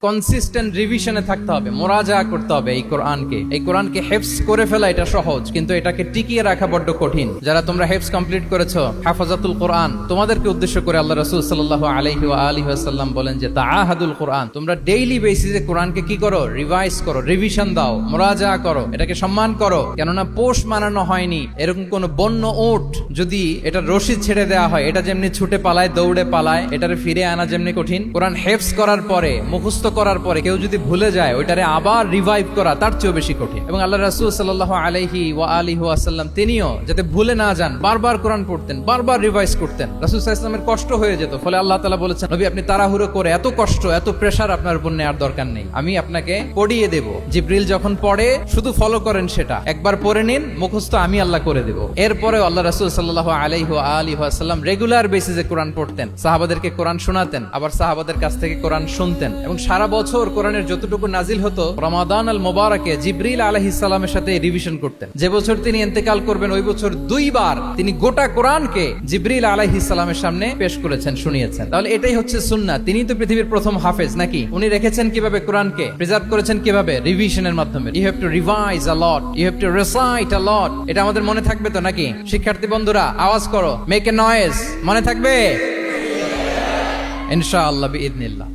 Consistent রিভিশনে থাকতে হবে, মোরাজা করতে হবে এই কোরআনকে হেফজ করে ফেলা এটা সহজ, কিন্তু এটাকে টিকিয়ে রাখা বড্ড কঠিন। যারা তোমরা হেফজ কমপ্লিট করেছো, হাফাজাতুল কোরআন, তোমাদেরকে উদ্দেশ্য করে আল্লাহ রাসূল সাল্লাল্লাহু আলাইহি ওয়া আলিহি ওয়াসাল্লাম বলেন যে তাআহাদুল কোরআন, তোমরা ডেইলি বেসিসে কোরআনকে কি করো, রিভাইজ করো, রিভিশন দাও, মোরাজা করো, এটাকে সম্মান করো। কেননা পোষ মানানো হয়নি এরকম কোন বন্য উট যদি এটা রশি ছেড়ে দেওয়া হয়, এটা যেমনি ছুটে পালায়, দৌড়ে পালায়, এটারে ফিরে আনা যেমনি কঠিন, কোরআন হেফজ করার পরে, মুখস্থ করার পরে কেউ যদি ভুলে যায়, ওইটারে আবার রিভাইভ করা তার চেয়েও বেশি কঠিন। এবং আল্লাহ রাসূল সাল্লাল্লাহু আলাইহি ওয়া আলিহি ওয়াসাল্লাম তিনিও যাতে ভুলে না যান বারবার কোরআন পড়তেন, বারবার রিভাইজ করতেন। রাসূল সাল্লাল্লাহু আলাইহি ওয়াসাল্লামের কষ্ট হয়ে যেত, ফলে আল্লাহ তাআলা বলেছেন, নবী আপনি তাড়াহুড়ো করে এত কষ্ট, এত প্রেসার আপনার উপর নেওয়ার দরকার নেই, আমি আপনাকে পড়িয়ে দেব। জিবরিল যখন পড়ে শুধু ফলো করেন, সেটা একবার পড়ে নিন, মুখস্থ আমি আল্লাহ করে দেব। এরপরে আল্লাহ রাসূল সাল্লাল্লাহু আলাইহি ওয়া আলিহি ওয়াসাল্লাম রেগুলার বেসিসে কোরআন পড়তেন, সাহাবাদেরকে কোরআন শোনাতেন, আবার সাহাবাদের কাছ থেকে কোরআন শুনতেন। এবং সারা বছর কোরআনের যতটুকু নাজিল হতো, রমাদান আল মুবারাকে জিবরিল আলাইহিস সালামের সাথে রিভিশন করতেন। যে বছর তিনি ইন্তেকাল করবেন, ওই বছর দুইবার তিনি গোটা কোরআনকে জিবরিল আলাইহিস সালামের সামনে পেশ করেছেন, শুনিয়েছেন। তাহলে এটাই হচ্ছে সুন্নাহ। তিনি তো পৃথিবীর প্রথম হাফেজ নাকি? উনি রেখেছেন কিভাবে কোরআনকে, প্রিজার্ভ করেছেন কিভাবে? রিভিশনের মাধ্যমে। You have to revise a lot, you have to recite a lot. এটা আমাদের মনে থাকবে তো নাকি? শিক্ষার্থী বন্ধুরা আওয়াজ করো, মেক এ নয়েজ। মনে থাকবে ইনশাআল্লাহ বিইذنিল্লাহ।